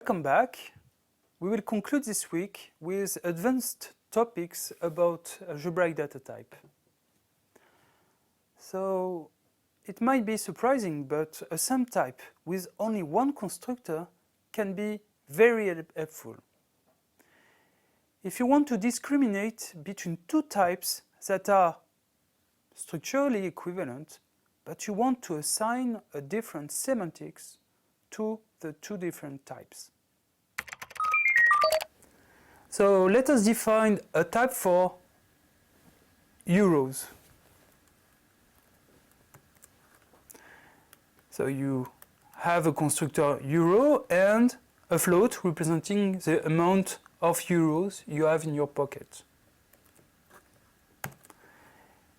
Welcome back. We will conclude this week with advanced topics about algebraic data type. So it might be surprising, but a sum type with only one constructor can be very helpful. If you want to discriminate between two types that are structurally equivalent, but you want to assign a different semantics to the two different types. So let us define a type for euros. So you have a constructor euro and a float representing the amount of euros you have in your pocket.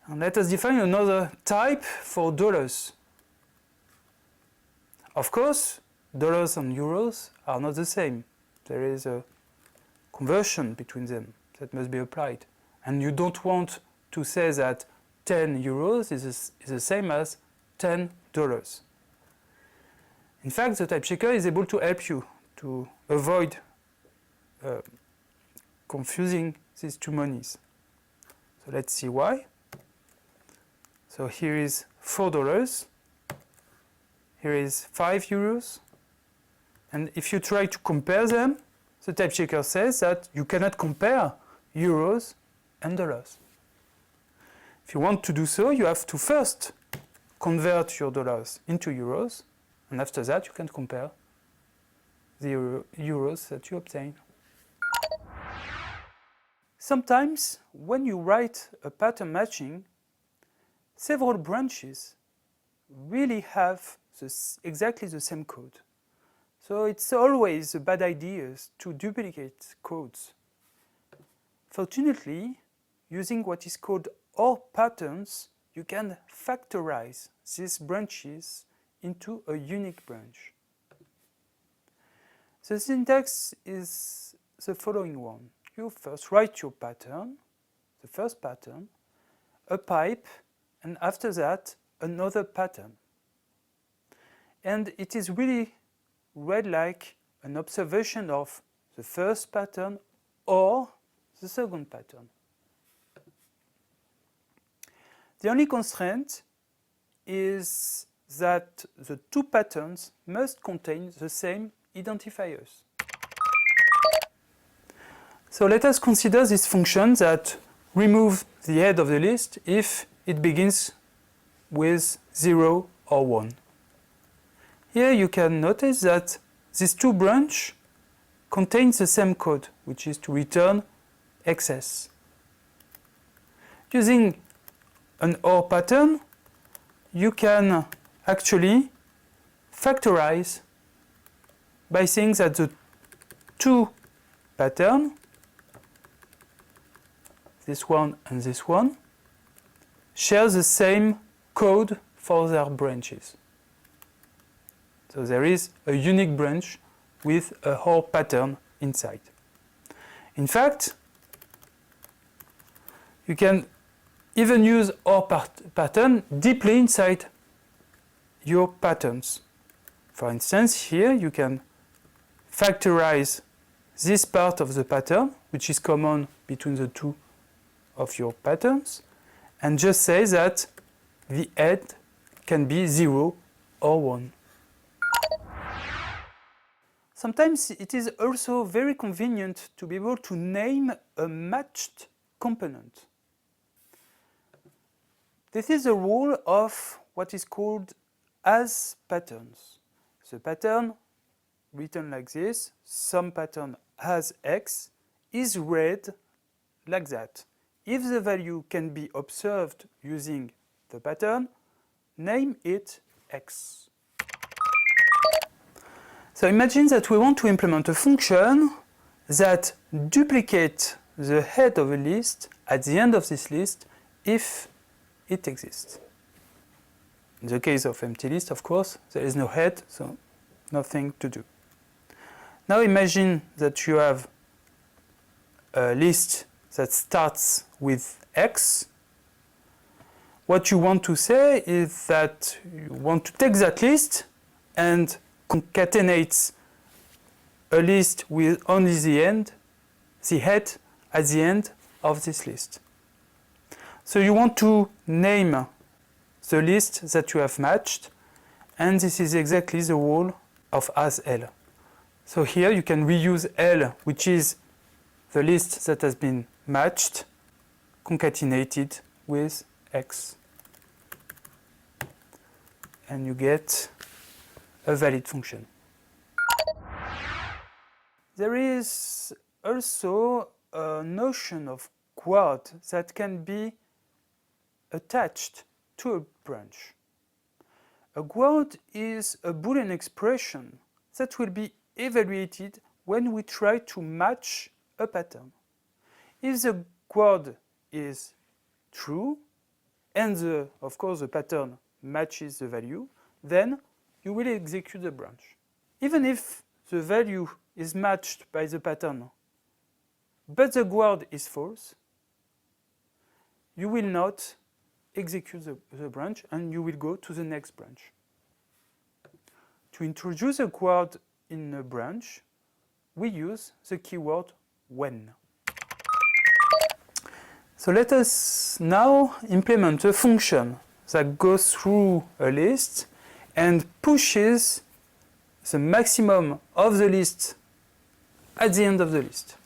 And let us define another type for dollars. Of course, dollars and euros are not the same. There is a conversion between them that must be applied. And you don't want to say that 10 euros is the same as $10. In fact, the type checker is able to help you to avoid confusing these two monies. So let's see why. So here is $4, here is 5 euros, and if you try to compare them, the type checker says that you cannot compare euros and dollars. If you want to do so, you have to first convert your dollars into euros, and after that you can compare the euros that you obtain. Sometimes, when you write a pattern matching, several branches really have exactly the same code. So it's always a bad idea to duplicate codes. Fortunately, using what is called OR patterns, you can factorize these branches into a unique branch. The syntax is the following one. You first write your pattern, the first pattern, a pipe, and after that, another pattern. And it is really read like an observation of the first pattern or the second pattern. The only constraint is that the two patterns must contain the same identifiers. So let us consider this function that removes the head of the list if it begins with 0 or 1. Here you can notice that these two branches contain the same code, which is to return excess. Using an OR pattern, you can actually factorize by saying that the two patterns, this one and this one, share the same code for their branches. So there is a unique branch with a OR pattern inside. In fact, you can even use OR pattern deeply inside your patterns. For instance, here you can factorize this part of the pattern, which is common between the two of your patterns, and just say that the head can be 0 or 1. Sometimes it is also very convenient to be able to name a matched component. This is a rule of what is called as patterns. The pattern written like this, some pattern has x, is read like that. If the value can be observed using the pattern, name it x. So imagine that we want to implement a function that duplicates the head of a list at the end of this list if it exists. In the case of empty list, of course, there is no head, so nothing to do. Now imagine that you have a list that starts with x. What you want to say is that you want to take that list and concatenate a list with only the head at the end of this list. So you want to name the list that you have matched, and this is exactly the role of asL. So here you can reuse L, which is the list that has been matched, concatenated with X. And you get a valid function. There is also a notion of guard that can be attached to a branch. A guard is a Boolean expression that will be evaluated when we try to match a pattern. If the guard is true, and of course the pattern matches the value, then you will execute the branch. Even if the value is matched by the pattern, but the guard is false, you will not execute the branch and you will go to the next branch. To introduce a guard in a branch, we use the keyword when. So let us now implement a function that goes through a list and pushes the maximum of the list at the end of the list.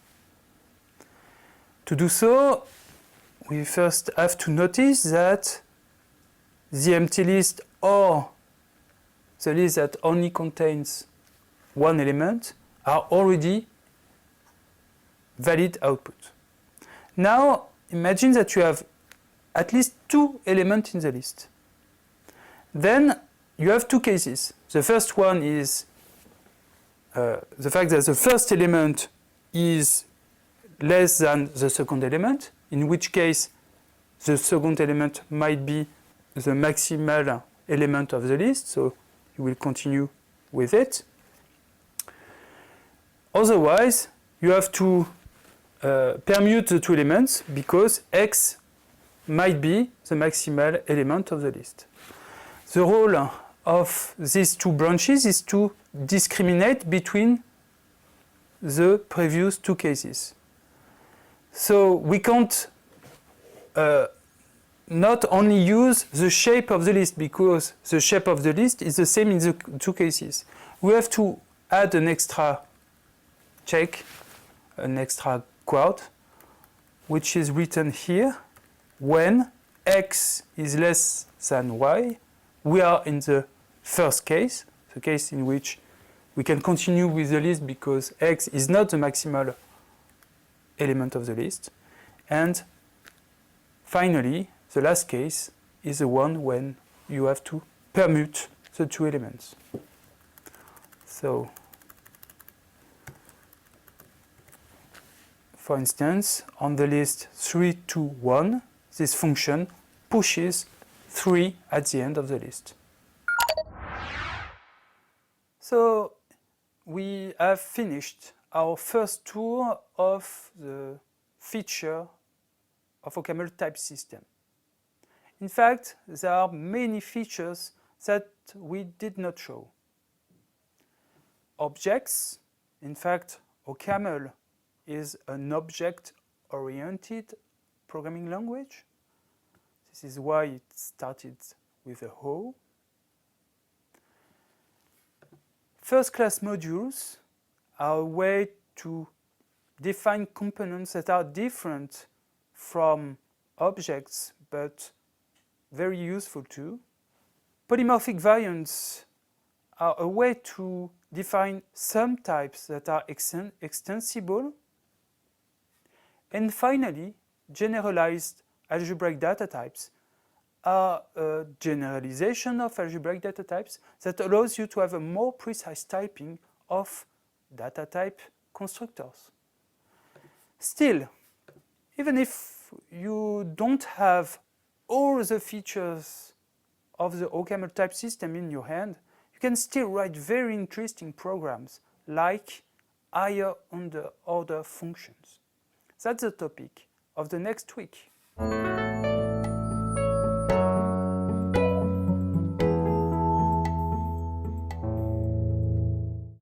To do so, we first have to notice that the empty list or the list that only contains one element are already valid output. Now imagine that you have at least two elements in the list. Then you have two cases. The first one is the fact that the first element is less than the second element, in which case the second element might be the maximal element of the list, so you will continue with it. Otherwise, you have to permute the two elements because X might be the maximal element of the list. The role of these two branches is to discriminate between the previous two cases. So we can't not only use the shape of the list because the shape of the list is the same in the two cases. We have to add an extra check, an extra guard, which is written here. When X is less than Y, we are in the first case, the case in which we can continue with the list because X is not the maximal element of the list. And finally, the last case is the one when you have to permute the two elements. So, for instance, on the list 3, 2, 1, this function pushes 3 at the end of the list. So we have finished our first tour of the feature of OCaml type system. In fact, there are many features that we did not show. Objects, in fact, OCaml is an object-oriented programming language. This is why it started with a O. First-class modules are a way to define components that are different from objects, but very useful too. Polymorphic variants are a way to define some types that are extensible. And finally, generalized algebraic data types are a generalization of algebraic data types that allows you to have a more precise typing of data type constructors. Still, even if you don't have all the features of the OCaml type system in your hand, you can still write very interesting programs like higher order functions. That's the topic of the next week.